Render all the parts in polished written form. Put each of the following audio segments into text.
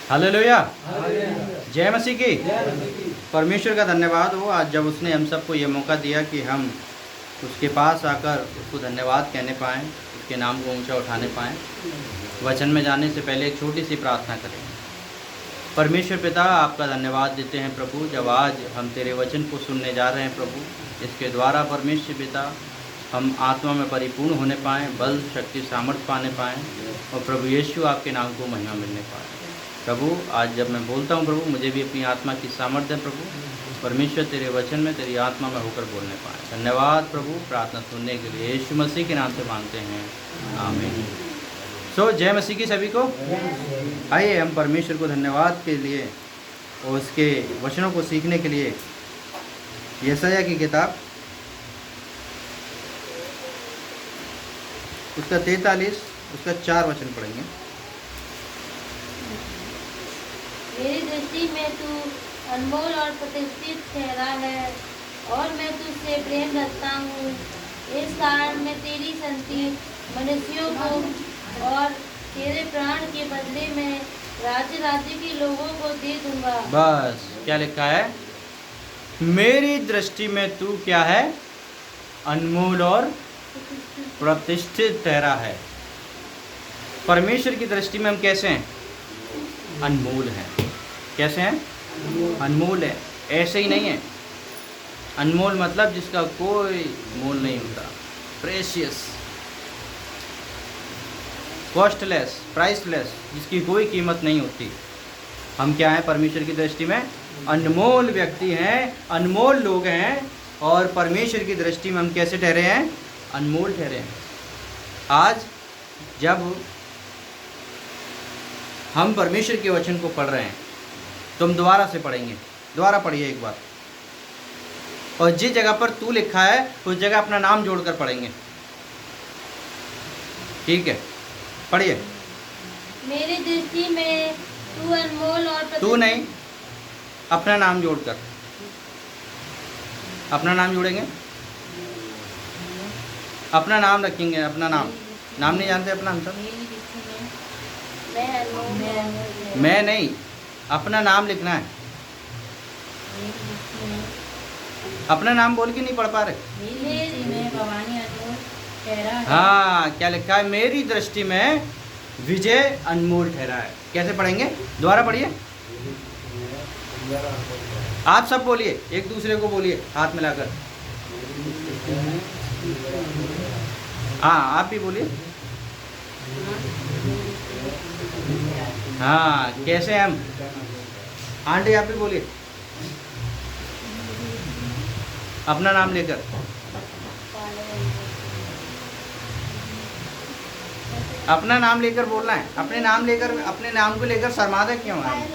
Hallelujah, जय मसीह की। परमेश्वर का धन्यवाद हो आज जब उसने हम सबको ये मौका दिया कि हम उसके पास आकर उसको धन्यवाद कहने पाएँ, उसके नाम को ऊंचा उठाने पाएँ। वचन में जाने से पहले एक छोटी सी प्रार्थना करें। परमेश्वर पिता, आपका धन्यवाद देते हैं प्रभु, जब आज हम तेरे वचन को सुनने जा रहे हैं प्रभु, इसके द्वारा परमेश्वर पिता हम आत्मा में परिपूर्ण होने पाएँ, बल शक्ति सामर्थ्य पाने पाएँ और प्रभु यीशु आपके नाम को महिमा मिलने पाए। प्रभु आज जब मैं बोलता हूँ प्रभु, मुझे भी अपनी आत्मा की सामर्थ्य है प्रभु, परमेश्वर तेरे वचन में तेरी आत्मा में होकर बोलने पाए। धन्यवाद प्रभु, प्रार्थना सुनने के लिए यीशु मसीह के नाम से मांगते हैं, आमीन। सो जय मसीह की सभी को। आइए हम परमेश्वर को धन्यवाद के लिए और उसके वचनों को सीखने के लिए यशायाह की किताब उसका 43 उसका 4 वचन पढ़ेंगे। मेरी दृष्टि में तू अनमोल और प्रतिष्ठित ठहरा है और मैं तुझसे प्रेम रखता हूँ। इस कारण मैं तेरी संति मनुष्यों को और तेरे प्राण के बदले में राज्य राज्य के लोगों को दे दूंगा। बस क्या लिखा है? मेरी दृष्टि में तू क्या है? अनमोल और प्रतिष्ठित ठहरा है। परमेश्वर की दृष्टि में हम कैसे हैं? अनमोल हैं। कैसे हैं? अनमोल है। ऐसे ही नहीं है। अनमोल मतलब जिसका कोई मोल नहीं होता, प्रेशियस, कॉस्टलेस, प्राइसलेस, जिसकी कोई कीमत नहीं होती। हम क्या हैं परमेश्वर की दृष्टि में? अनमोल व्यक्ति हैं, अनमोल लोग हैं। और परमेश्वर की दृष्टि में हम कैसे ठहरे हैं? अनमोल ठहरे हैं। आज जब हम परमेश्वर के वचन को पढ़ रहे हैं तो हम दोबारा से पढ़ेंगे। दोबारा पढ़िए एक बार, और जिस जगह पर तू लिखा है उस जगह अपना नाम जोड़कर पढ़ेंगे। ठीक है, पढ़िए। मेरी दृष्टि में तू अनमोल और तू नहीं, अपना नाम जोड़कर। अपना नाम जोड़ेंगे, अपना नाम रखेंगे। अपना नाम, नाम नहीं जानते अपना? हम सब मैं नहीं, अपना नाम लिखना है। अपना नाम बोल के नहीं पढ़ पा रहे? हाँ, क्या लिखा है? मेरी दृष्टि में विजय अनमोल ठहरा है। कैसे पढ़ेंगे? दोबारा पढ़िए। आप सब बोलिए, एक दूसरे को बोलिए हाथ मिलाकर। हाँ, आप भी बोलिए। हाँ, कैसे हम? आंटी आप भी बोलिए अपना नाम लेकर। अपना नाम लेकर बोलना है। अपने नाम लेकर, अपने नाम को लेकर शर्माते क्यों हैं?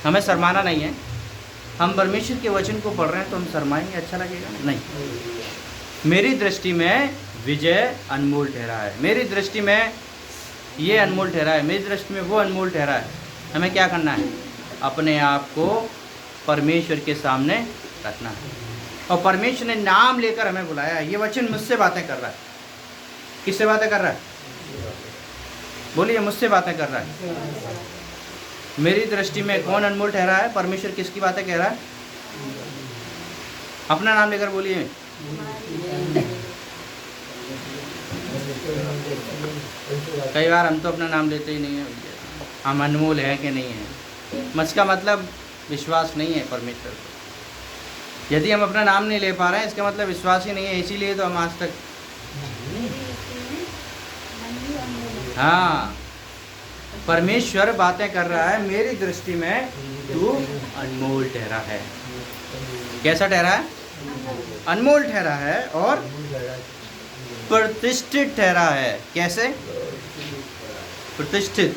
हमें शर्माना नहीं है। हम परमेश्वर के वचन को पढ़ रहे हैं तो हम शर्माएंगे? अच्छा लगेगा? नहीं। मेरी दृष्टि में विजय अनमोल ठहरा है। मेरी दृष्टि में ये अनमोल ठहरा है। मेरी दृष्टि में वो अनमोल ठहरा है। हमें क्या करना है? अपने आप को परमेश्वर के सामने रखना है। और परमेश्वर ने नाम लेकर हमें बुलाया है। ये वचन मुझसे बातें कर रहा है। किससे बातें कर रहा है? बोलिए, मुझसे बातें कर रहा है। मेरी दृष्टि में कौन अनमोल ठहरा है? परमेश्वर किसकी बातें कह रहा है? अपना नाम लेकर बोलिए। कई बार हम तो अपना नाम लेते ही नहीं है। हम अनमोल है कि नहीं है? इसका मतलब विश्वास नहीं है परमेश्वर को। यदि हम अपना नाम नहीं ले पा रहे हैं इसका मतलब विश्वास ही नहीं है। इसीलिए तो हम आज तक, हाँ, परमेश्वर बातें कर रहा है। मेरी दृष्टि में तू अनमोल ठहरा है। कैसा ठहरा है? अनमोल ठहरा है और प्रतिष्ठित ठहरा है। कैसे? प्रतिष्ठित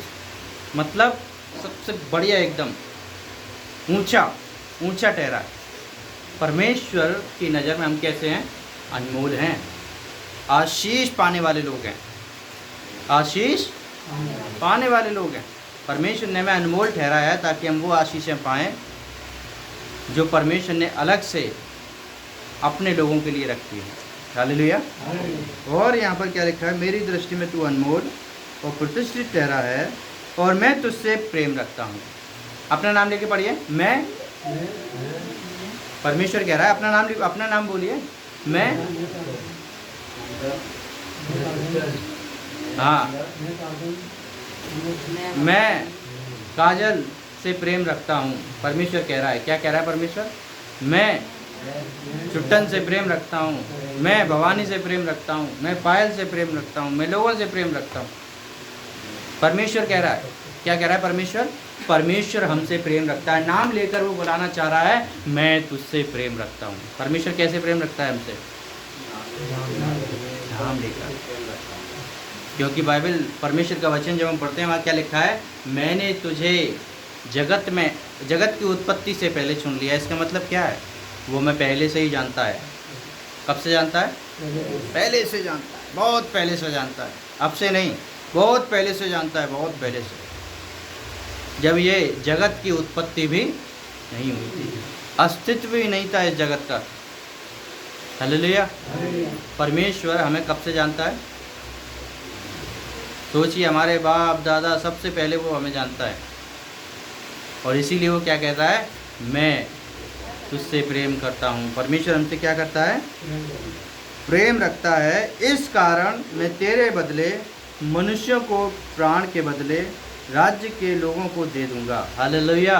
मतलब सबसे बढ़िया, एकदम ऊंचा, ऊंचा ठहरा है। परमेश्वर की नज़र में हम कैसे हैं? अनमोल हैं। आशीष पाने वाले लोग हैं। आशीष पाने वाले लोग हैं। परमेश्वर ने हमें अनमोल ठहराया है ताकि हम वो आशीषें पाएं जो परमेश्वर ने अलग से अपने लोगों के लिए रखी है। हालेलुया। और यहाँ पर क्या लिखा है? मेरी दृष्टि में तू अनमोल और प्रतिष्ठित ठहरा है और मैं तुझसे प्रेम रखता हूँ। अपना नाम लेके पढ़िए। मैं, परमेश्वर कह रहा है अपना नाम बोलिए। मैं, हाँ, मैं काजल से प्रेम रखता हूँ। परमेश्वर कह रहा है, क्या कह रहा है परमेश्वर? मैं चुट्टन से प्रेम रखता हूँ, मैं भवानी से प्रेम रखता हूँ, मैं पायल से प्रेम रखता हूँ, मैं लोगों से प्रेम रखता हूँ। परमेश्वर कह रहा है, क्या कह रहा है परमेश्वर? परमेश्वर हमसे प्रेम रखता है। नाम लेकर वो बुलाना चाह रहा है, मैं तुझसे प्रेम रखता हूँ। परमेश्वर कैसे प्रेम रखता है हमसे? नाम लेकर। क्योंकि बाइबल, परमेश्वर का वचन जब हम पढ़ते हैं, वहाँ क्या लिखा है? मैंने तुझे जगत की उत्पत्ति से पहले चुन लिया। इसका मतलब क्या है? वो मैं पहले से ही जानता है। कब से जानता है? पहले से जानता है, बहुत पहले से जानता है। अब से नहीं, बहुत पहले से जानता है, बहुत पहले से। जब ये जगत की उत्पत्ति भी नहीं हुई थी, अस्तित्व भी नहीं था इस जगत का। हालेलुया। परमेश्वर हमें कब से जानता है? सोचिए, हमारे बाप दादा सबसे पहले वो हमें जानता है, और इसीलिए वो क्या कहता है? मैं तुझसे प्रेम करता हूँ। परमेश्वर हमसे क्या करता है? प्रेम रखता है। इस कारण मैं तेरे बदले मनुष्यों को प्राण के बदले राज्य के लोगों को दे दूंगा। हालेलुया।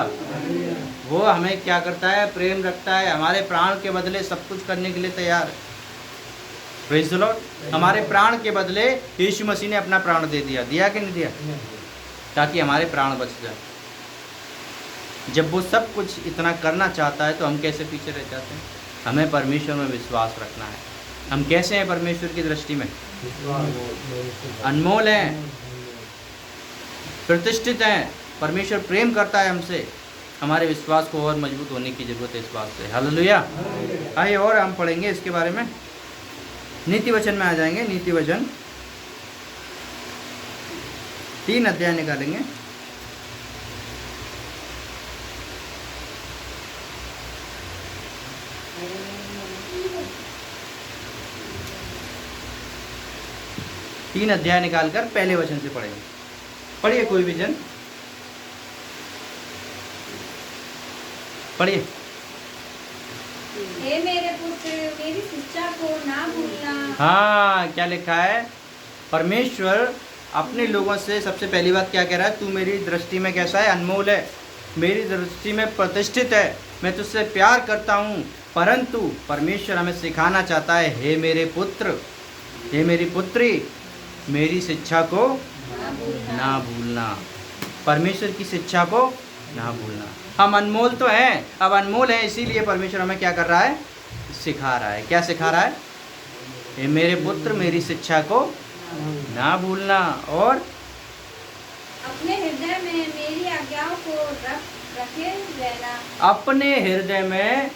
वो हमें क्या करता है? प्रेम रखता है। हमारे प्राण के बदले सब कुछ करने के लिए तैयार है। Praise the Lord. हमारे प्राण के बदले यीशु मसीह ने अपना प्राण दे दिया। दिया कि नहीं दिया? ताकि हमारे प्राण बच जाए। जब वो सब कुछ इतना करना चाहता है तो हम कैसे पीछे रह जाते हैं? हमें परमेश्वर में विश्वास रखना है। हम कैसे हैं परमेश्वर की दृष्टि में? अनमोल हैं, प्रतिष्ठित हैं। परमेश्वर प्रेम करता है हमसे। हमारे विश्वास को और मजबूत होने की ज़रूरत है इस बात से। हालेलुया। आइए और हम पढ़ेंगे इसके बारे में। नीति वचन में आ जाएंगे। नीति वचन 3 अध्याय निकालेंगे। तीन अध्याय निकालकर पहले वचन से पढ़ेंगे। पढ़िए कोई भी जन, पढ़िए। हे मेरे पुत्र, मेरी शिक्षा को ना भूलना। हाँ, क्या लिखा है? परमेश्वर अपने लोगों से सबसे पहली बात क्या कह रहा है? तू मेरी दृष्टि में कैसा है? अनमोल है, मेरी दृष्टि में प्रतिष्ठित है, मैं तुझसे प्यार करता हूँ। परंतु परमेश्वर हमें सिखाना चाहता है, हे मेरे पुत्र, हे मेरी पुत्री, मेरी शिक्षा को ना भूलना। परमेश्वर की शिक्षा को ना भूलना। हम अनमोल तो हैं, अब अनमोल हैं, इसीलिए परमेश्वर हमें क्या कर रहा है? सिखा रहा है। क्या सिखा रहा है? हे मेरे पुत्र, मेरी शिक्षा को ना भूलना, और अपने हृदय में मेरी आज्ञाओं को रखे रहना। अपने हृदय में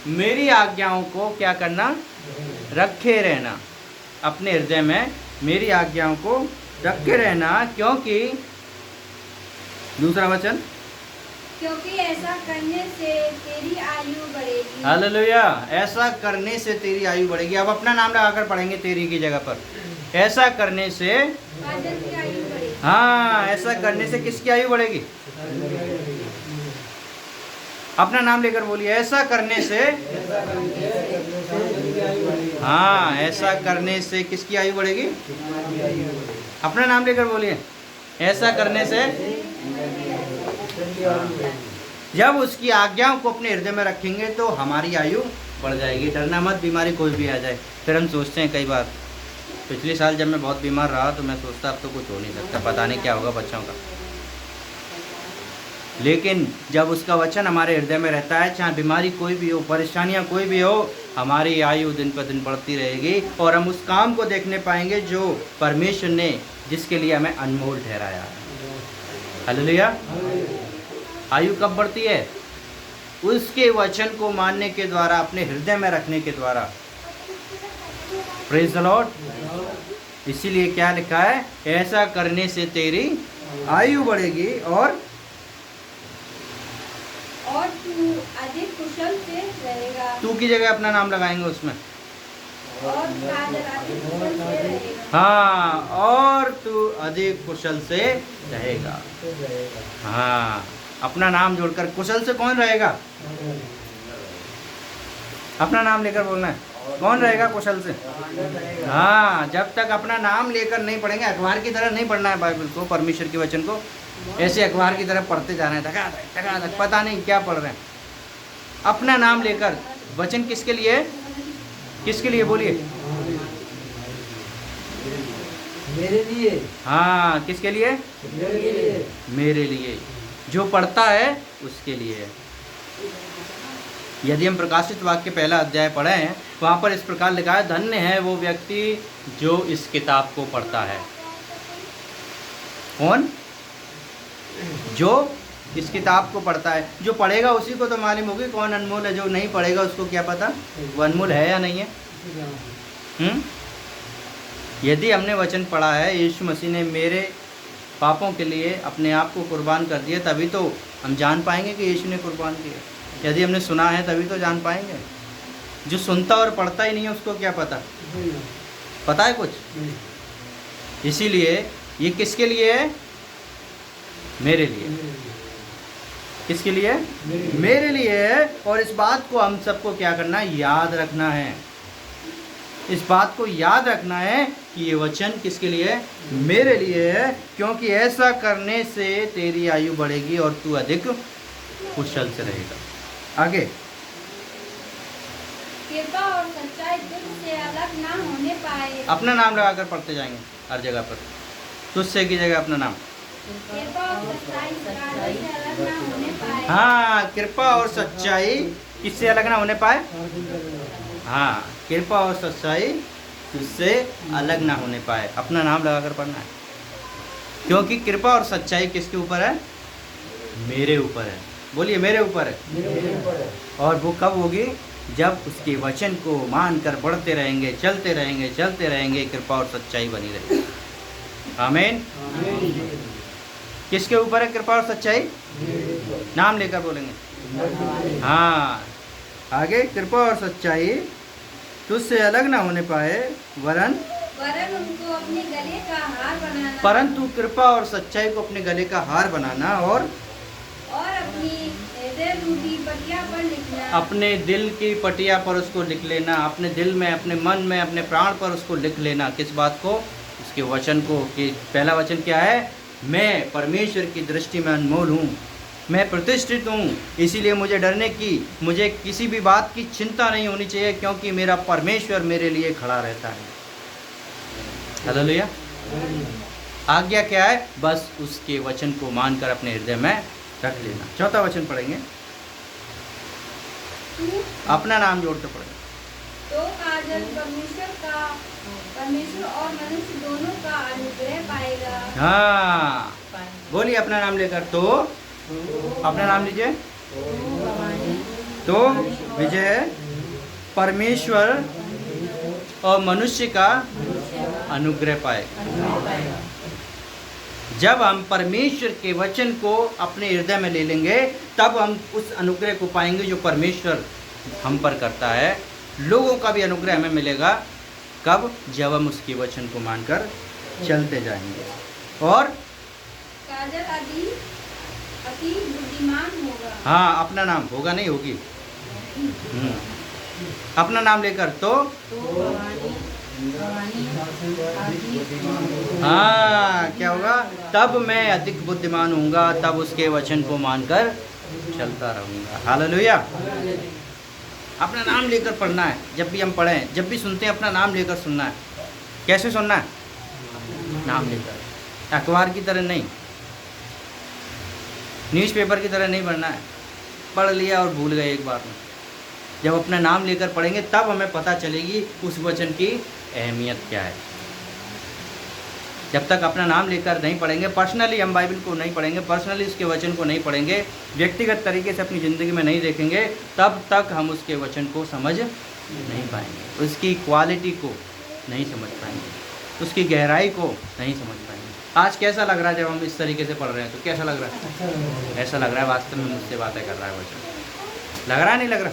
मेरी आज्ञाओं को क्या करना? रखे रहना। अपने हृदय में मेरी आज्ञाओं को रखे रहना, क्योंकि दूसरा वचन, क्योंकि ऐसा करने से तेरी आयु बढ़ेगी। हालेलुया। ऐसा करने से तेरी आयु बढ़ेगी। अब अपना नाम लगाकर पढ़ेंगे तेरी की जगह पर। ऐसा करने से, काजल की आयु बढ़ेगी। हाँ, ऐसा करने से किसकी आयु बढ़ेगी? अपना नाम लेकर बोलिए, ऐसा करने से। हाँ, ऐसा करने से किसकी आयु बढ़ेगी? अपना नाम लेकर बोलिए, ऐसा करने से। जब उसकी आज्ञाओं को अपने हृदय में रखेंगे तो हमारी आयु बढ़ जाएगी। डरना मत, बीमारी कोई भी आ जाए। फिर हम सोचते हैं कई बार, पिछले साल जब मैं बहुत बीमार रहा तो मैं सोचता अब तो कुछ हो नहीं सकता, पता नहीं क्या होगा बच्चों का। लेकिन जब उसका वचन हमारे हृदय में रहता है, चाहे बीमारी कोई भी हो, परेशानियां कोई भी हो, हमारी आयु दिन पर दिन बढ़ती रहेगी और हम उस काम को देखने पाएंगे जो परमेश्वर ने, जिसके लिए हमें अनमोल ठहराया है। हालेलुया। आयु कब बढ़ती है? उसके वचन को मानने के द्वारा, अपने हृदय में रखने के द्वारा। Praise the Lord. इसीलिए क्या लिखा है? ऐसा करने से तेरी आयु बढ़ेगी और तू अधिक कुशल से रहेगा। तू की जगह अपना नाम लगाएंगे उसमें। और काजल अधिक कुशल से रहेगा। हाँ, और तू अधिक कुशल से रहेगा। हाँ, अपना नाम जोड़कर कुशल से कौन रहेगा? अपना नाम लेकर बोलना है। कौन रहेगा कुशल से? हाँ, जब तक अपना नाम लेकर नहीं पढ़ेंगे, अखबार की तरह नहीं पढ़ना है बाइबल को, परमेश्वर के वचन को ऐसे अखबार की तरह पढ़ते जाना है, धका पता नहीं क्या पढ़ रहे हैं। अपना नाम लेकर वचन किसके लिए? किसके लिए बोलिए? मेरे लिए। हाँ, किसके लिए? मेरे लिए। मेरे लिए। जो पढ़ता है उसके लिए है। यदि हम प्रकाशित वाक्य पहला अध्याय पढ़े हैं, वहाँ पर इस प्रकार लिखा है, धन्य है वो व्यक्ति जो इस किताब को पढ़ता है। कौन? जो इस किताब को पढ़ता है। जो पढ़ेगा उसी को तो मालूम होगी कौन अनमोल है, जो नहीं पढ़ेगा उसको क्या पता वो अनमोल है या नहीं है। यदि हमने वचन पढ़ा है, यीशु मसीह ने मेरे पापों के लिए अपने आप को कुर्बान कर दिया, तभी तो हम जान पाएंगे कि यीशु ने कुर्बान किया। यदि हमने सुना है तभी तो जान पाएंगे। जो सुनता और पढ़ता ही नहीं है उसको क्या पता? पता है कुछ? इसीलिए ये किसके लिए है? मेरे लिए। किसके लिए? मेरे लिए है। और इस बात को हम सबको क्या करना है? याद रखना है। इस बात को याद रखना है कि ये वचन किसके लिए? मेरे लिए है, क्योंकि ऐसा करने से तेरी आयु बढ़ेगी और तू अधिक कुशल से रहेगा। आगे, कृपा और सच्चाई तुझसे अलग ना होने पाए। अपना नाम लगाकर पढ़ते जाएंगे हर जगह पर। तुझसे की जगह अपना नाम। कृपा और सच्चाई तुझसे अलग ना होने पाए। हाँ, कृपा और सच्चाई किससे अलग ना होने पाए? हाँ, कृपा और सच्चाई तुझसे अलग ना होने पाए। अपना नाम लगाकर पढ़ना है, क्योंकि कृपा और सच्चाई किसके ऊपर है? मेरे ऊपर है। बोलिए, मेरे ऊपर है। और वो कब होगी? जब उसके वचन को मानकर बढ़ते रहेंगे, चलते रहेंगे, चलते रहेंगे, कृपा और सच्चाई बनी रहेगी। आमीन। किसके ऊपर है कृपा और सच्चाई? नाम लेकर बोलेंगे। हाँ, आगे, कृपा और सच्चाई तुझसे अलग ना होने पाए, वरन उनको अपने गले का हार बनाना। परंतु कृपा और सच्चाई को अपने गले का हार बनाना और अपनी हृदय पटिया पर लिखना। अपने दिल की पटिया पर उसको लिख लेना। अपने दिल में, अपने मन में, अपने प्राण पर उसको लिख लेना। किस बात को? उसके वचन को। कि पहला वचन क्या है? मैं परमेश्वर की दृष्टि में अनमोल हूँ, मैं प्रतिष्ठित हूँ, इसीलिए मुझे डरने की, मुझे किसी भी बात की चिंता नहीं होनी चाहिए, क्योंकि मेरा परमेश्वर मेरे लिए खड़ा रहता है। हालेलुया। आज्ञा क्या है? बस उसके वचन को मानकर अपने हृदय में रख लेना। चौथा वचन पढ़ेंगे, अपना नाम जोड़ते पढ़ेंगे। तो काजल परमेश्वर और मनुष्य दोनों का अनुग्रह पाएगा। हाँ, बोलिए अपना नाम लेकर। तो अपना नाम लीजिए। तो विजय है परमेश्वर और मनुष्य का अनुग्रह पाएगा। जब हम परमेश्वर के वचन को अपने हृदय में ले लेंगे, तब हम उस अनुग्रह को पाएंगे जो परमेश्वर हम पर करता है। लोगों का भी अनुग्रह हमें मिलेगा। कब? जब हम उसके वचन को मानकर चलते जाएंगे। और काजल अति बुद्धिमान होगा। हाँ, अपना नाम होगा नहीं होगी। अपना नाम लेकर। तो हाँ, क्या होगा? तब मैं अधिक बुद्धिमान होऊंगा, तब उसके वचन को मानकर चलता रहूंगा। हालेलुया। अपना नाम लेकर पढ़ना है। जब भी हम पढ़ें, जब भी सुनते हैं, अपना नाम लेकर सुनना है। कैसे सुनना है? नाम लेकर। अखबार की तरह नहीं, न्यूज़पेपर की तरह नहीं पढ़ना है। पढ़ लिया और भूल गए एक बार में। जब अपना नाम लेकर पढ़ेंगे, तब हमें पता चलेगी उस वचन की अहमियत क्या है। जब तक अपना नाम लेकर नहीं पढ़ेंगे, पर्सनली हम बाइबल को नहीं पढ़ेंगे, पर्सनली उसके वचन को नहीं पढ़ेंगे, व्यक्तिगत तरीके से अपनी ज़िंदगी में नहीं देखेंगे, तब तक हम उसके वचन को समझ नहीं पाएंगे, उसकी क्वालिटी को नहीं समझ पाएंगे, उसकी गहराई को नहीं समझ पाएंगे। आज कैसा लग रहा है जब हम इस तरीके से पढ़ रहे हैं? तो कैसा लग रहा है? ऐसा लग रहा है वास्तव में मुझसे बातें कर रहा है वचन। लग रहा है, नहीं लग रहा?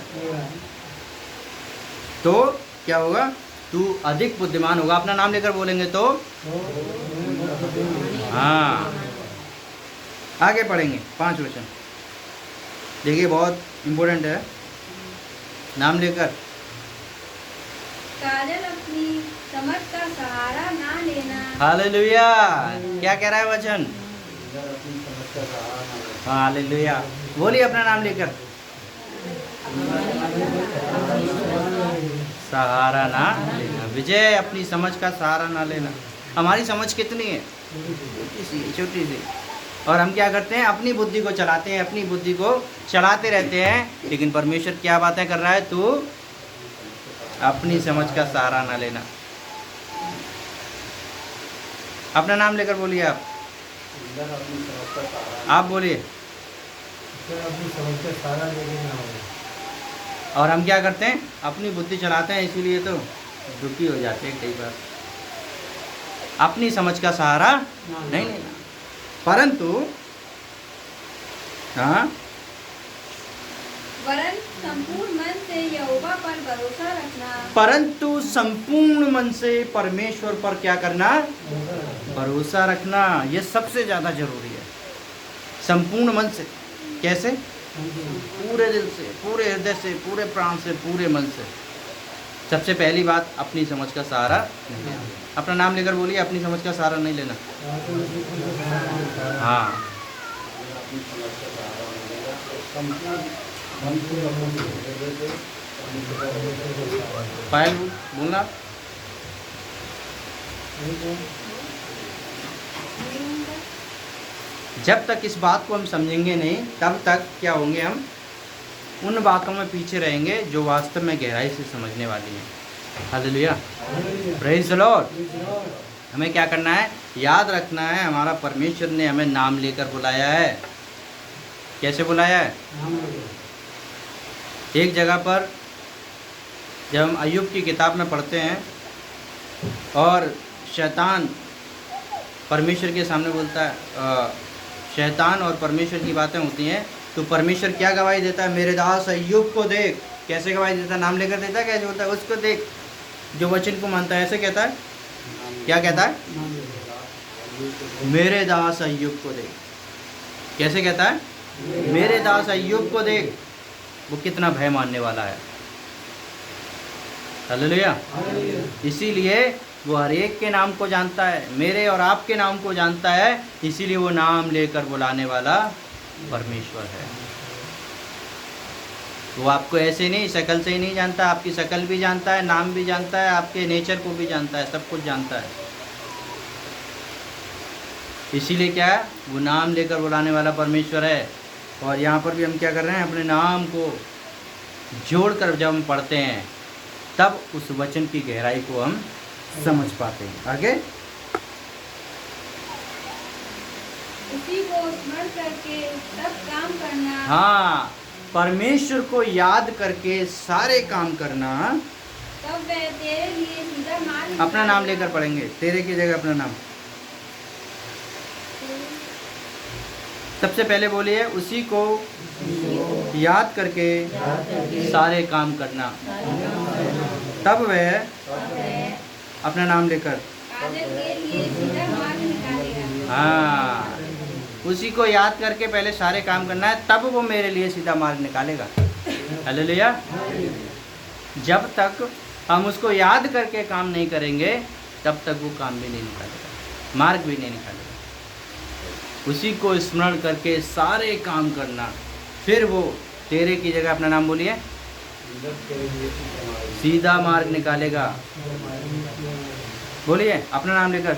तो क्या होगा? तू अधिक बुद्धिमान होगा। अपना नाम लेकर बोलेंगे तो हाँ। आगे पढ़ेंगे 5 वचन। देखिए बहुत इम्पोर्टेंट है, नाम लेकर। काजल अपनी समझ का सहारा ना लेना। हालेलुया। क्या कह रहा है वचन? अपनी समझ का सहारा ना ले। हालेलुया। बोलिए अपना नाम लेकर। सहारा ना लेना। विजय, अपनी समझ का सहारा ना लेना। हमारी समझ कितनी है? छोटी सी, छोटी सी। और हम क्या करते हैं? अपनी बुद्धि को चलाते हैं, अपनी बुद्धि को चलाते रहते हैं। लेकिन परमेश्वर क्या बातें कर रहा है? तू अपनी समझ का सहारा ना लेना। अपना नाम लेकर बोलिए आप। अपनी समझ का सहारा, आप बोलिए। अपनी समझ का सहारा लेके ना हो। और हम क्या करते हैं? अपनी बुद्धि चलाते हैं, इसीलिए तो दुखी हो जाते हैं कई बार। अपनी समझ का सहारा नहीं लेना, परंतु हाँ, वरन संपूर्ण मन से यहोवा पर भरोसा रखना। परंतु संपूर्ण मन से परमेश्वर पर क्या करना? भरोसा रखना। ये सबसे ज़्यादा जरूरी है। संपूर्ण मन से कैसे? पूरे दिल से, पूरे हृदय से, पूरे प्राण से, पूरे मन से। सबसे पहली बात, अपनी समझ का सहारा नहीं लेना। अपना नाम लेकर बोलिए, अपनी समझ का सहारा नहीं लेना। हाँ, अपनी समझ का सहारा ना लेगा। संपूर्ण मन से, अपने हृदय से, पायल बोलना। जब तक इस बात को हम समझेंगे नहीं, तब तक क्या होंगे? हम उन बातों में पीछे रहेंगे जो वास्तव में गहराई से समझने वाली हैं। Hallelujah, praise the Lord. हमें क्या करना है? याद रखना है, हमारा परमेश्वर ने हमें नाम लेकर बुलाया है। कैसे बुलाया है? एक जगह पर जब हम अय्यूब की किताब में पढ़ते हैं और शैतान परमेश्वर के सामने बोलता है, शैतान और परमेश्वर की बातें होती हैं, तो परमेश्वर क्या गवाही देता है? मेरे दास अय्यूब को देख। कैसे गवाही देता है? नाम लेकर देता है। कैसे बोलता है? उसको देख जो वचन को मानता है। ऐसे कहता है। क्या कहता है? मेरे दास अय्यूब को देख। कैसे कहता है? मेरे दास अय्यूब को देख। वो कितना भय मानने वाला है। हालेलुया। इसीलिए वो हर एक के नाम को जानता है, मेरे और आपके नाम को जानता है। इसीलिए वो नाम लेकर बुलाने वाला परमेश्वर है। वो आपको ऐसे नहीं, शकल से ही नहीं जानता, आपकी शकल भी जानता है, नाम भी जानता है, आपके नेचर को भी जानता है, सब कुछ जानता है। इसीलिए क्या है? वो नाम लेकर बुलाने वाला परमेश्वर है। और यहाँ पर भी हम क्या कर रहे हैं? अपने नाम को जोड़कर जब हम पढ़ते हैं, तब उस वचन की गहराई को हम समझ पाते हैं। आगे, उसी को स्मरण करके सब काम करना। हाँ, परमेश्वर को याद करके सारे काम करना। तब वह तेरे लिए सीधा मार्ग अपना नाम लेकर पढ़ेंगे। तेरे की जगह अपना नाम। सबसे पहले बोलिए, उसी को याद करके सारे काम करना। तब वह अपना नाम लेकर काजल के लिए सीधा मार्ग निकालेगा। हाँ, उसी को याद करके पहले सारे काम करना है, तब वो मेरे लिए सीधा मार्ग निकालेगा। हालेलुया। जब तक हम उसको याद करके काम नहीं करेंगे, तब तक वो काम भी नहीं निकालेगा, मार्ग भी नहीं निकालेगा। उसी को स्मरण करके सारे काम करना, फिर वो तेरे की जगह अपना नाम बोलिए, सीधा मार्ग निकालेगा। बोलिए अपना नाम लेकर।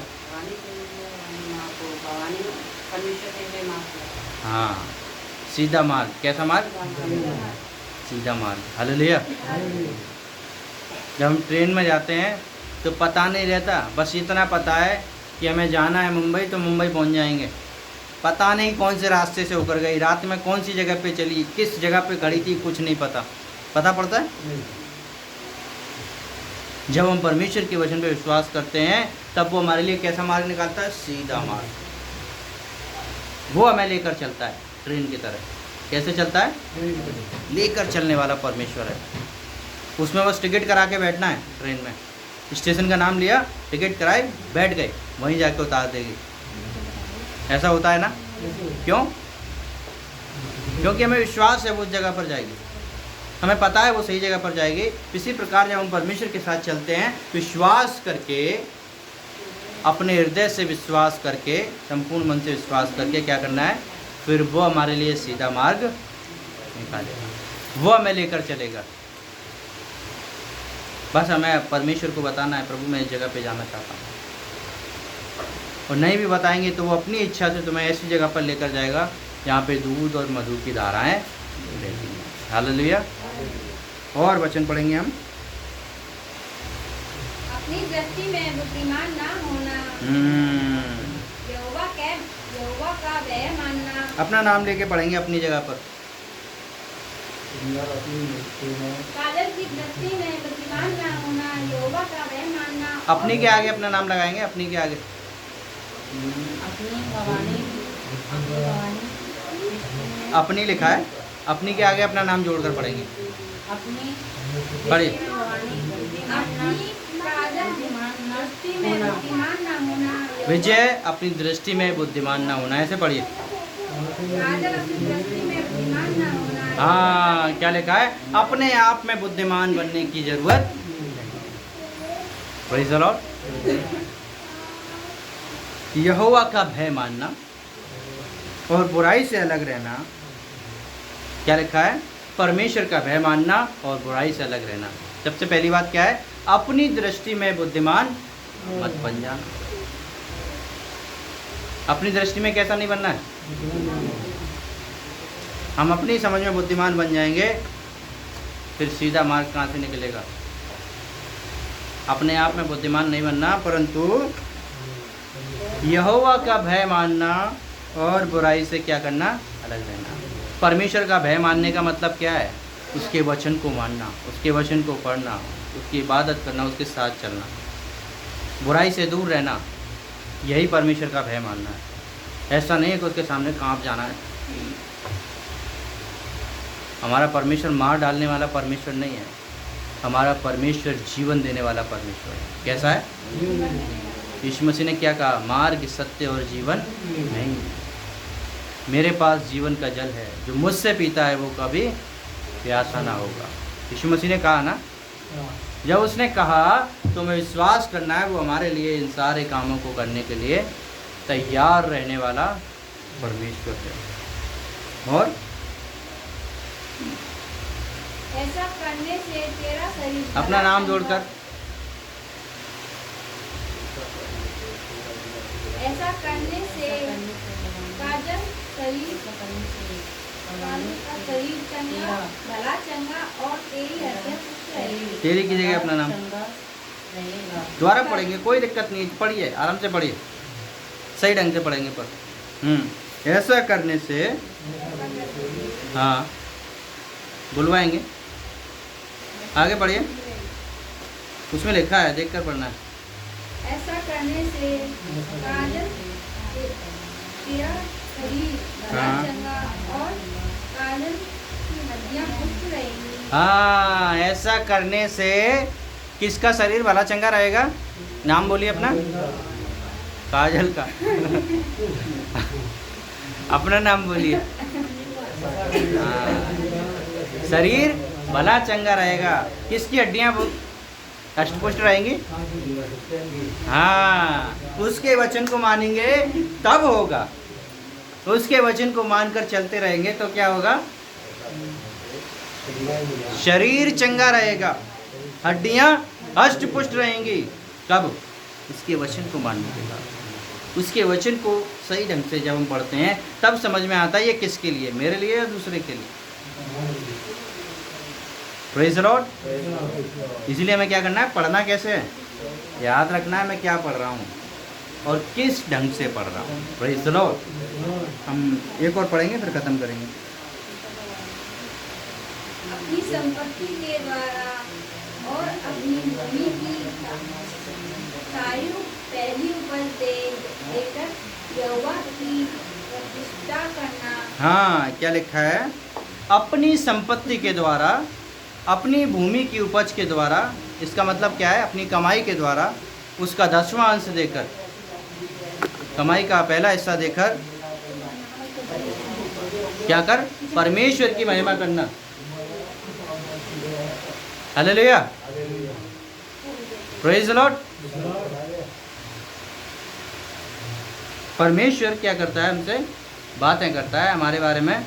हाँ, सीधा मार्ग। कैसा मार्ग? सीधा मार्ग। हालेलुया। जब हम ट्रेन में जाते हैं तो पता नहीं रहता, बस इतना पता है कि हमें जाना है मुंबई, तो मुंबई पहुंच जाएंगे। पता नहीं कौन से रास्ते से होकर गई, रात में कौन सी जगह पे चली, किस जगह पे खड़ी थी, कुछ नहीं पता। पता पड़ता है? जब हम परमेश्वर के वचन पे विश्वास करते हैं, तब वो हमारे लिए कैसा मार्ग निकालता है? सीधा मार्ग। वो हमें लेकर चलता है ट्रेन की तरह। कैसे चलता है? लेकर चलने वाला परमेश्वर है। उसमें बस टिकट करा के बैठना है। ट्रेन में स्टेशन का नाम लिया, टिकट कराई, बैठ गए, वहीं जाके उतार देगी। ऐसा होता है ना? क्यों? क्योंकि हमें विश्वास है वो उस जगह पर जाएगी, हमें पता है वो सही जगह पर जाएगी। इसी प्रकार जब हम परमेश्वर के साथ चलते हैं, विश्वास करके, अपने हृदय से विश्वास करके, संपूर्ण मन से विश्वास करके क्या करना है, फिर वो हमारे लिए सीधा मार्ग निकालेगा, वो हमें लेकर चलेगा। बस हमें परमेश्वर को बताना है, प्रभु मैं इस जगह पे जाना चाहता हूँ, और नहीं भी बताएंगे तो वो अपनी इच्छा से तुम्हें ऐसी जगह पर लेकर जाएगा जहाँ पे दूध और मधु की धाराएं रहती हैं। हालेलुया। और वचन पढ़ेंगे हम। अपनी दृष्टि में बुद्धिमान ना होना, यहोवा का भय मानना। अपना नाम लेके पढ़ेंगे अपनी जगह पर। काजल की दृष्टि में बुद्धिमान ना होना, यहोवा का भय मानना। अपनी के आगे अपना नाम लगाएंगे, अपनी के आगे अपनी लिखा है, अपनी के आगे अपना नाम जोड़कर पढ़ेंगे। पढ़िए। विजय अपनी दृष्टि में बुद्धिमान ना होना, ऐसे पढ़िए। हाँ, क्या लिखा है, अपने आप में बुद्धिमान बनने की जरूरत नहीं। Praise the Lord. यहोवा का भय मानना और बुराई से अलग रहना। क्या लिखा है, परमेश्वर का भय मानना और बुराई से अलग रहना। सबसे पहली बात क्या है, अपनी दृष्टि में बुद्धिमान मत बन जाना। अपनी दृष्टि में कैसा नहीं बनना है, हम अपनी समझ में बुद्धिमान बन जाएंगे, फिर सीधा मार्ग कहाँ से निकलेगा। अपने आप में बुद्धिमान नहीं बनना, परंतु यहोवा का भय मानना और बुराई से क्या करना, अलग रहना। परमेश्वर का भय मानने का मतलब क्या है, उसके वचन को मानना, उसके वचन को पढ़ना, उसकी इबादत करना, उसके साथ चलना, बुराई से दूर रहना, यही परमेश्वर का भय मानना है। ऐसा नहीं है कि उसके सामने कांप जाना है। हमारा परमेश्वर मार डालने वाला परमेश्वर नहीं है, हमारा परमेश्वर जीवन देने वाला परमेश्वर है। कैसा है, यीशु मसीह ने क्या कहा, मार्ग सत्य और जीवन नहीं, मेरे पास जीवन का जल है, जो मुझसे पीता है वो कभी प्यासा ना होगा। यीशु मसीह ने कहा ना, जब उसने कहा तो हमें विश्वास करना है वो हमारे लिए इन सारे कामों को करने के लिए तैयार रहने वाला परमेश्वर है। और ऐसा करने से तेरा शरीर, अपना नाम जोड़कर, ऐसा करने से काजल का शरीर चंगा, भला चंगा और तेरी हड्डियां पुष्ट रहेगी। तेरी की जगह अपना नाम दोबारा पढ़ेंगे, कोई दिक्कत नहीं, पढ़िए, आराम से पढ़िए, सही ढंग से पढ़ेंगे पर। ऐसा करने से, हाँ बुलवाएंगे, आगे पढ़िए, उसमें लिखा है, देखकर पढ़ना है। ऐसा करने से काजल तेरा शरीर भला हाँ। चंगा और काजल की हड्डियां पुष्ट रहेंगी। हाँ, ऐसा करने से किसका शरीर भला चंगा रहेगा, नाम बोलिए अपना, काजल का अपना नाम बोलिए। हाँ, शरीर भला चंगा रहेगा, किसकी हड्डियां अष्टपुष्ट रहेंगी। हाँ, उसके वचन को मानेंगे तब होगा, उसके वचन को मानकर चलते रहेंगे तो क्या होगा, शरीर चंगा रहेगा, हड्डियां अष्टपुष्ट रहेंगी। कब, उसके वचन को मानने के बाद। उसके वचन को सही ढंग से जब हम पढ़ते हैं तब समझ में आता है ये किसके लिए, मेरे लिए या दूसरे के लिए। Praise the Lord. इसलिए हमें क्या करना है, पढ़ना कैसे है, याद रखना है मैं क्या पढ़ रहा हूँ और किस ढंग से पढ़ रहा हूँ। Praise the Lord. हम एक और पढ़ेंगे फिर ख़त्म करेंगे। अपनी संपत्ति के द्वारा और अपनी भूमि की सारी पहली उपज देकर यहोवा की प्रतिष्ठा करना। हाँ, क्या लिखा है, अपनी संपत्ति के द्वारा, अपनी भूमि की उपज के द्वारा, इसका मतलब क्या है, अपनी कमाई के द्वारा उसका 10वां अंश देकर, कमाई का पहला हिस्सा देकर क्या कर? परमेश्वर की महिमा करना। Hallelujah, praise the Lord. परमेश्वर क्या करता है? हमसे बातें करता है, हमारे बारे में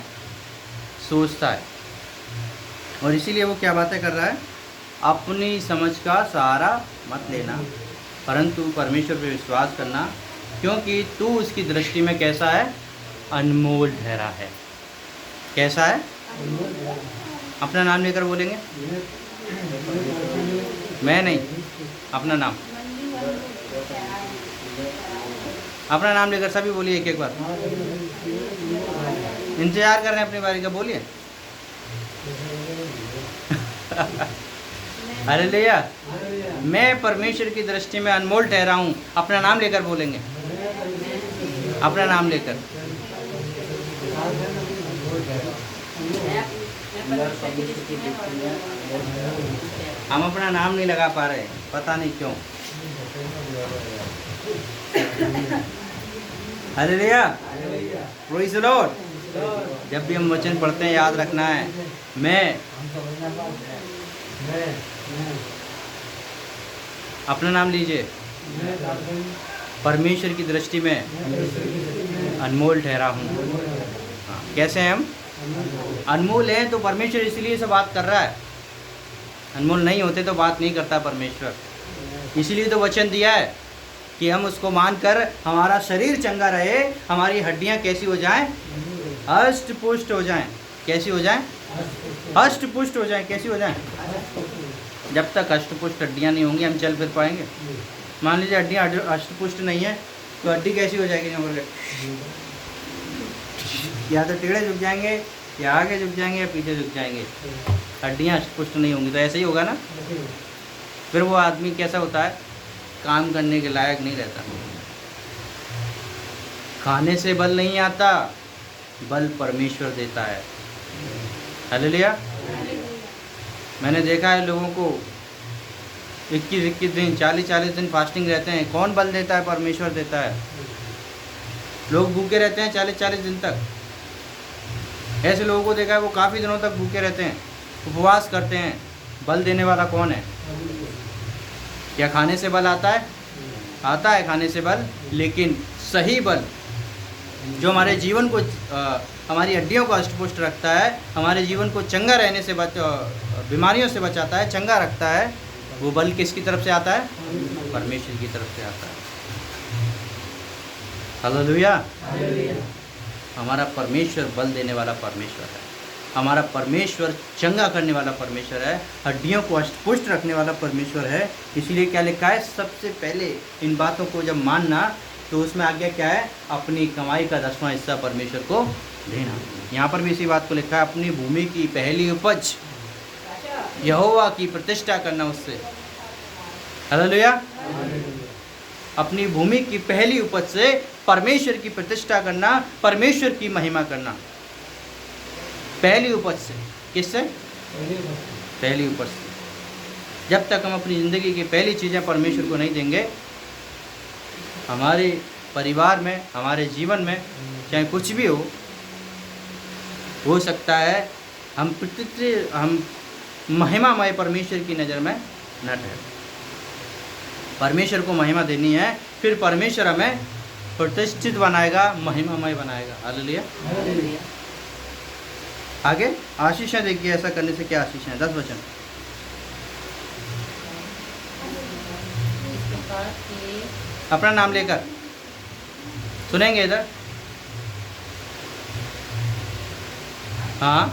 सोचता है, और इसीलिए वो क्या बातें कर रहा है? अपनी समझ का सहारा मत लेना, परंतु परमेश्वर पे विश्वास करना, क्योंकि तू उसकी दृष्टि में कैसा है? अनमोल ठहरा है। कैसा है? अपना नाम लेकर बोलेंगे। मैं नहीं, अपना नाम, अपना नाम लेकर सभी बोलिए एक एक बार। इंतजार कर रहे हैं अपनी बारी का, बोलिए। हालेलुया। मैं परमेश्वर की दृष्टि में अनमोल ठहरा हूँ। अपना नाम लेकर बोलेंगे, अपना नाम लेकर। हम अपना नाम नहीं लगा पा रहे, पता नहीं क्यों। Hallelujah, praise the Lord. जब भी हम वचन पढ़ते हैं याद रखना है, मैं अपना नाम लीजिए। परमेश्वर की दृष्टि में अनमोल ठहरा हूँ। हाँ, कैसे हैं हम? अनमोल हैं तो परमेश्वर इसलिए से बात कर रहा है। अनमोल नहीं होते तो बात नहीं करता परमेश्वर। इसलिए तो वचन दिया है कि हम उसको मानकर हमारा शरीर चंगा रहे, हमारी हड्डियां कैसी हो जाएं? हष्ट पुष्ट हो जाएं। कैसी हो जाएं? हष्ट पुष्ट हो जाएं। कैसी हो जाएं? जब तक हष्ट पुष्ट हड्डियां नहीं होंगी हम चल फिर पाएंगे। मान लीजिए हड्डियां हष्ट पुष्ट नहीं है तो हड्डी कैसी हो जाएगी? यहाँ पर या तो टेढ़े झुक जाएंगे, या आगे झुक जाएंगे, या पीछे झुक जाएंगे। हड्डियां हष्ट पुष्ट नहीं होंगी तो ऐसे ही होगा ना। फिर वो आदमी कैसा होता है? काम करने के लायक नहीं रहता। खाने से बल नहीं आता, बल परमेश्वर देता है। हालेलुया। मैंने देखा है लोगों को 21-21 दिन 40-40 दिन फास्टिंग रहते हैं। कौन बल देता है? परमेश्वर देता है। लोग भूखे रहते हैं 40-40 दिन तक। ऐसे लोगों को देखा है वो काफ़ी दिनों तक भूखे रहते हैं, उपवास करते हैं। बल देने वाला कौन है? क्या खाने से बल आता है? आता है खाने से बल, लेकिन सही बल जो हमारे जीवन को हमारी हड्डियों को हष्ट-पुष्ट रखता है, हमारे जीवन को चंगा रहने से बीमारियों से बचाता है, चंगा रखता है, वो बल किसकी तरफ से आता है? परमेश्वर की तरफ से आता है। हालेलुया। हमारा परमेश्वर बल देने वाला परमेश्वर है। हमारा परमेश्वर चंगा करने वाला परमेश्वर है, हड्डियों को हष्ट-पुष्ट रखने वाला परमेश्वर है। इसीलिए क्या लिखा है? सबसे पहले इन बातों को जब मानना तो उसमें आगे क्या है? अपनी कमाई का 10वां हिस्सा परमेश्वर को देना। यहाँ पर भी इसी बात को लिखा है, अपनी भूमि की पहली उपज यहोवा की प्रतिष्ठा करना उससे। हालेलुया। अपनी भूमि की पहली उपज से परमेश्वर की प्रतिष्ठा करना, परमेश्वर की महिमा करना। पहली उपज से। किससे? पहली उपज से। जब तक हम अपनी ज़िंदगी की पहली चीज़ें परमेश्वर को नहीं देंगे, हमारे परिवार में, हमारे जीवन में चाहे कुछ भी हो सकता है हम महिमामय परमेश्वर की नज़र में न ठहरे। परमेश्वर को महिमा देनी है, फिर परमेश्वर हमें प्रतिष्ठित बनाएगा, महिमामय बनाएगा। हालेलुया। आगे आशीष देखिए, ऐसा करने से क्या आशीष है? 10 वचन। अपना नाम लेकर सुनेंगे इधर। हाँ,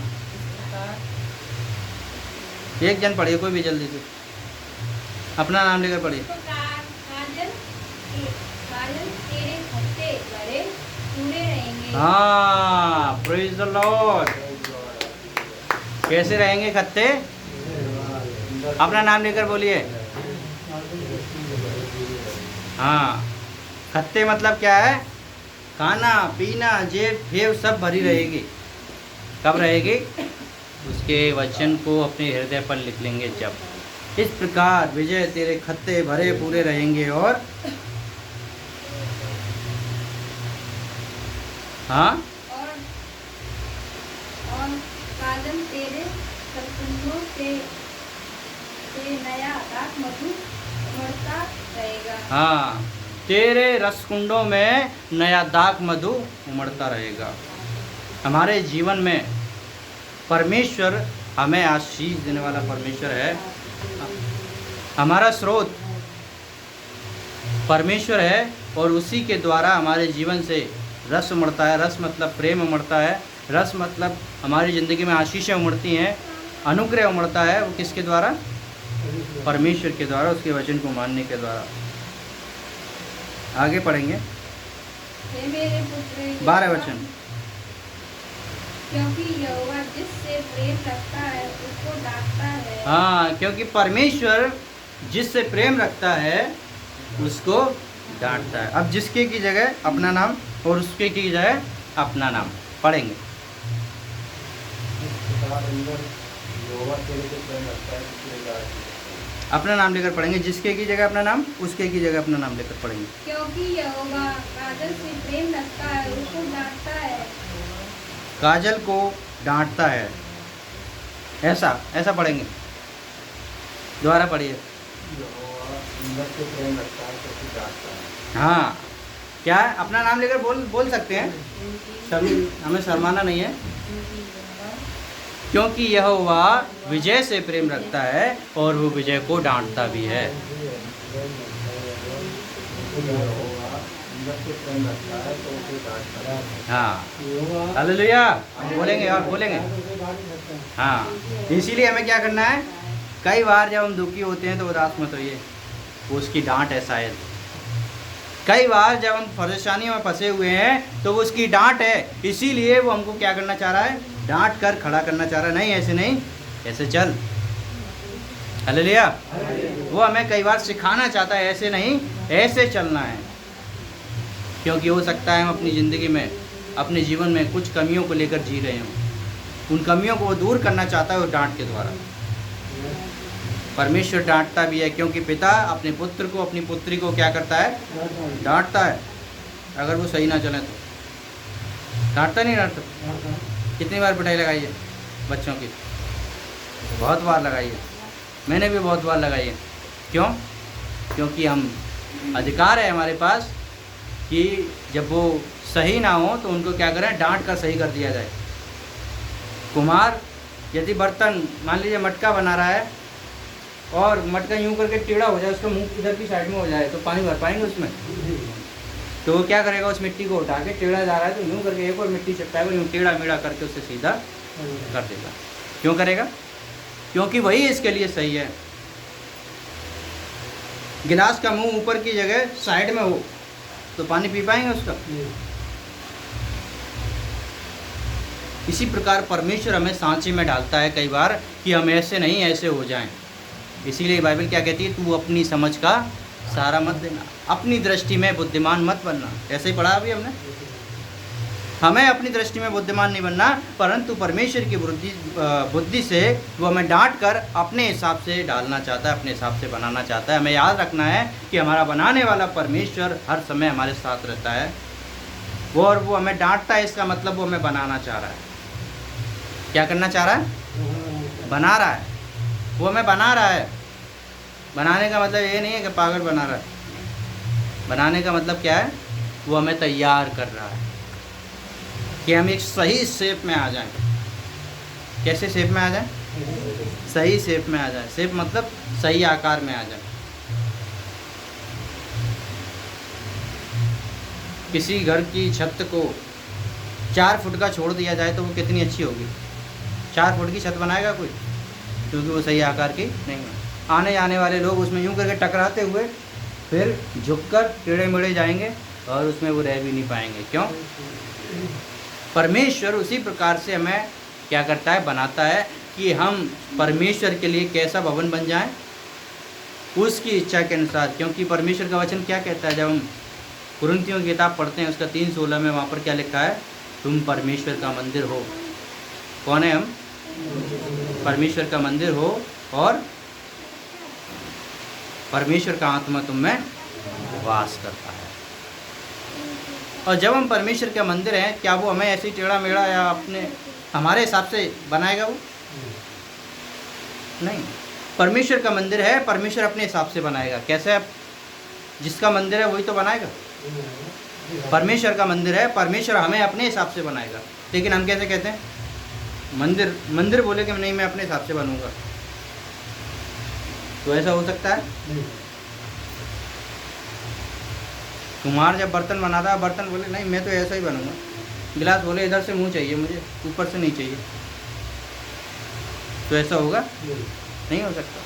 एक जन पढ़िए, कोई भी जल्दी से अपना नाम लेकर पढ़िए। हाँ, प्रेज़ द लॉर्ड। कैसे रहेंगे खत्ते? अपना नाम लेकर बोलिए। हाँ, खत्ते मतलब क्या है? खाना पीना जेब जेब सब भरी रहेगी। कब रहेगी? उसके वचन को अपने हृदय पर लिख लेंगे जब। इस प्रकार विजय तेरे खत्ते भरे पूरे रहेंगे। और काजल तेरे सपनों से नया दाग मधु उमड़ता रहेगा। हाँ, तेरे रसकुंडों में नया दाग मधु उमड़ता रहेगा। हमारे जीवन में परमेश्वर हमें आशीष देने वाला परमेश्वर है। हमारा स्रोत परमेश्वर है और उसी के द्वारा हमारे जीवन से रस उमड़ता है। रस मतलब प्रेम उमड़ता है। रस मतलब हमारी ज़िंदगी में आशीषें उमड़ती हैं, अनुग्रह उमड़ता है। वो किसके द्वारा? परमेश्वर के द्वारा, उसके वचन को मानने के द्वारा। आगे पढ़ेंगे हे मेरे पुत्र 12 वचन। क्योंकि यहोवा जिससे प्रेम रखता है उसको डांटता है। हाँ, क्योंकि परमेश्वर जिससे प्रेम रखता है उसको डांटता है। अब जिसके की जगह अपना नाम और उसके की जगह अपना नाम पढ़ेंगे। यहोवा तेरे से प्रेम रखता है इसलिए डांटता है। अपना नाम लेकर पढ़ेंगे। जिसके की जगह अपना नाम, उसके की जगह अपना नाम लेकर पढ़ेंगे। क्योंकि यहोवा काजल से प्रेम रखता है उसको डांटता है। काजल को डांटता है, ऐसा पढ़ेंगे। दोबारा पढ़िए। यहोवा इंद्र से प्रेम रखता है तो फिर डांटता है। हाँ, क्या है? अपना नाम लेकर बोल सकते हैं, हमें शर्माना नहीं है। क्योंकि यहोवा विजय से प्रेम रखता है और वो विजय को डांटता भी है। यहोवा इंद्र से प्रेम रखता है तो फिर डांटता है। हाँ, हालेलुया। हम बोलेंगे और बोलेंगे। हाँ, इसीलिए हमें क्या करना है? कई बार जब हम दुखी होते हैं तो उदास मत होइए, वो उसकी डांट है शायद। कई बार जब हम परेशानियों में फंसे हुए हैं तो वो उसकी डांट है, इसीलिए वो हमको क्या करना चाह रहा है? डांट कर खड़ा करना चाह रहा है। नहीं, ऐसे नहीं, ऐसे चल। हालेलुया। वो हमें कई बार सिखाना चाहता है, ऐसे नहीं, ऐसे चलना है। क्योंकि हो सकता है हम अपनी ज़िंदगी में, अपने जीवन में कुछ कमियों को लेकर जी रहे हों। उन कमियों को वो दूर करना चाहता है वो डांट के द्वारा। परमेश्वर डांटता भी है, क्योंकि पिता अपने पुत्र को, अपनी पुत्री को क्या करता है? डांटता है। अगर वो सही ना चले तो डांटता नहीं? डांटता। कितनी बार पिटाई लगाई है बच्चों की? बहुत बार लगाई है। मैंने भी बहुत बार लगाई है। क्यों? क्योंकि हम अधिकार है हमारे पास कि जब वो सही ना हो तो उनको क्या करें? डांट कर सही कर दिया जाए। कुम्हार यदि बर्तन, मान लीजिए मटका बना रहा है और मटका यूं करके टेढ़ा हो जाए, उसका मुंह इधर की साइड में हो जाए, तो पानी भर पाएंगे उसमें? तो वो क्या करेगा? उस मिट्टी को उठा के, टेढ़ा जा रहा है तो यूं करके एक और मिट्टी चिपकाएगा, यूं टेढ़ा मेढ़ा करके उसे सीधा कर देगा। क्यों करेगा? क्योंकि वही इसके लिए सही है। गिलास का मुंह ऊपर की जगह साइड में हो तो पानी पी पाएंगे उसका? इसी प्रकार परमेश्वर हमें सांचे में डालता है कई बार कि हम ऐसे नहीं, ऐसे हो जाएं। इसीलिए बाइबल क्या कहती है? तू अपनी समझ का सहारा मत देना, अपनी दृष्टि में बुद्धिमान मत बनना। ऐसे ही पढ़ा अभी हमने। हमें अपनी दृष्टि में बुद्धिमान नहीं बनना, परंतु परमेश्वर की बुद्धि से वो हमें डांट कर अपने हिसाब से डालना चाहता है, अपने हिसाब से बनाना चाहता है। हमें याद रखना है कि हमारा बनाने वाला परमेश्वर हर समय हमारे साथ रहता है। और वो हमें डांटता है, इसका मतलब वो हमें बनाना चाह रहा है। क्या करना चाह रहा है? बना रहा है। वो हमें बना रहा है। बनाने का मतलब ये नहीं है कि पागल बना रहा है। बनाने का मतलब क्या है? वो हमें तैयार कर रहा है कि हम एक सही शेप में आ जाएं। कैसे शेप में आ जाएं? सही शेप में आ जाएं। शेप मतलब सही आकार में आ जाएं। किसी घर की छत को 4 फुट का छोड़ दिया जाए तो वो कितनी अच्छी होगी? 4 फुट की छत बनाएगा कोई? क्योंकि वो सही आकार की नहीं है। आने जाने वाले लोग उसमें यूं करके टकराते हुए फिर झुककर टेढ़े मेढ़े जाएंगे और उसमें वो रह भी नहीं पाएंगे। क्यों? परमेश्वर उसी प्रकार से हमें क्या करता है? बनाता है कि हम परमेश्वर के लिए कैसा भवन बन जाएं, उसकी इच्छा के अनुसार। क्योंकि परमेश्वर का वचन क्या कहता है? जब हम कुरिन्थियों की किताब पढ़ते हैं उसका 3:16 में, वहाँ पर क्या लिखा है? तुम परमेश्वर का मंदिर हो। कौन है हम? परमेश्वर का मंदिर हो और परमेश्वर का आत्मा तुम में वास करता है। और जब हम परमेश्वर का मंदिर हैं, क्या वो हमें ऐसे ही टेढ़ा मेढ़ा या अपने हमारे हिसाब से बनाएगा? वो नहीं। परमेश्वर का मंदिर है, परमेश्वर अपने हिसाब से बनाएगा। कैसे? जिसका मंदिर है वही तो बनाएगा। परमेश्वर का मंदिर है, परमेश्वर हमें अपने हिसाब से बनाएगा। लेकिन हम कैसे कहते हैं? मंदिर मंदिर बोले कि नहीं मैं अपने हिसाब से बनूंगा। तो ऐसा हो सकता है? कुम्हार जब बर्तन बनाता है, बर्तन बोले नहीं मैं तो ऐसा ही बनूंगा। गिलास बोले इधर से मुंह चाहिए मुझे, ऊपर से नहीं चाहिए। तो ऐसा होगा? नहीं हो सकता।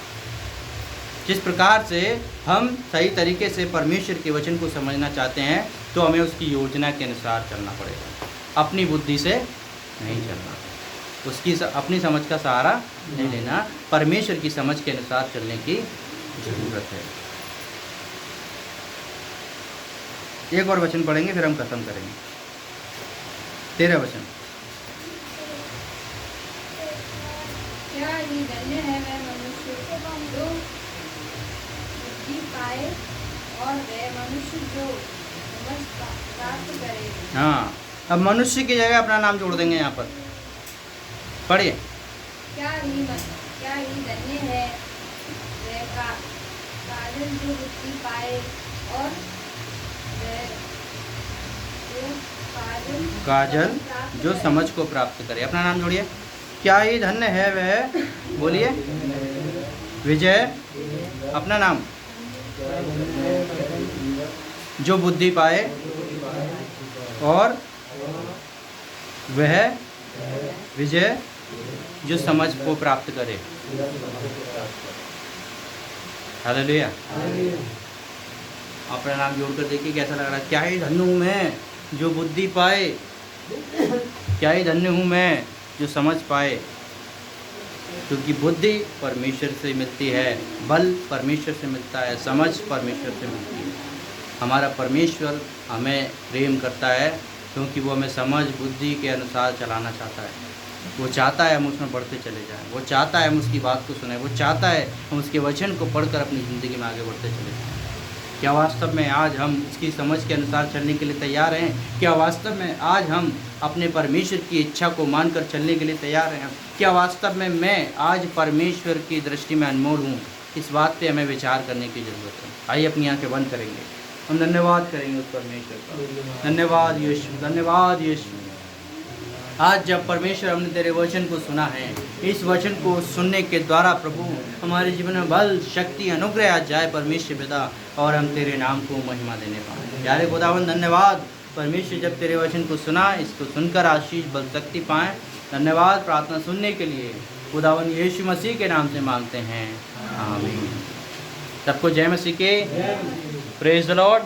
जिस प्रकार से हम सही तरीके से परमेश्वर के वचन को समझना चाहते हैं, तो हमें उसकी योजना के अनुसार चलना पड़ेगा। अपनी बुद्धि से नहीं चलना, उसकी अपनी समझ का सहारा नहीं लेना, परमेश्वर की समझ के अनुसार चलने की ज़रूरत है। एक और वचन पढ़ेंगे फिर हम खत्म करेंगे। 13 वचन। क्या ही धन्य है वह मनुष्य जो बुद्धि पाए और वह मनुष्य जो समझ प्राप्त करे। हाँ, अब मनुष्य की जगह अपना नाम जोड़ देंगे यहाँ पर। पढ़िए। क्या ही धन्य है वह काजल जो बुद्धि पाए और वह जो काजल जो समझ को प्राप्त करे। अपना नाम जोड़िए। क्या ही धन्य है वह, बोलिए। विजय। अपना नाम। जो बुद्धि पाए और वह विजय जो समझ को प्राप्त करे। हालेलुया। अपना नाम जोड़कर देखिए कैसा लग रहा है। क्या ही धन्य हूँ मैं जो बुद्धि पाए, क्या ही धन्य हूँ मैं जो समझ पाए। क्योंकि बुद्धि परमेश्वर से मिलती है, बल परमेश्वर से मिलता है, समझ परमेश्वर से मिलती है। हमारा परमेश्वर हमें प्रेम करता है क्योंकि वो हमें समझ बुद्धि के अनुसार चलाना चाहता है। वो चाहता है हम उसमें बढ़ते चले जाएं, वो चाहता है हम उसकी बात को सुने, वो चाहता है हम उसके वचन को पढ़कर अपनी ज़िंदगी में आगे बढ़ते चले जाएं। क्या वास्तव में आज हम उसकी समझ के अनुसार चलने के लिए तैयार हैं? क्या वास्तव में आज हम अपने परमेश्वर की इच्छा को मानकर चलने के लिए तैयार हैं? क्या वास्तव में मैं आज परमेश्वर की दृष्टि में अनमोल हूँ? इस बात पे हमें विचार करने की ज़रूरत है। आइए अपनी आंखें बंद करेंगे, हम धन्यवाद करेंगे उस परमेश्वर का। धन्यवाद यीशु, धन्यवाद यीशु। आज जब परमेश्वर हमने तेरे वचन को सुना है, इस वचन को सुनने के द्वारा प्रभु हमारे जीवन में बल, शक्ति, अनुग्रह आ जाए परमेश्वर पिता, और हम तेरे नाम को महिमा देने पाएँ। प्यारे खुदावन धन्यवाद परमेश्वर, जब तेरे वचन को सुना, इसको सुनकर आशीष, बल, शक्ति पाएँ। धन्यवाद प्रार्थना सुनने के लिए खुदावन यीशु मसीह के नाम से मांगते हैं, आमीन। सबको जय मसीह के। Praise the Lord.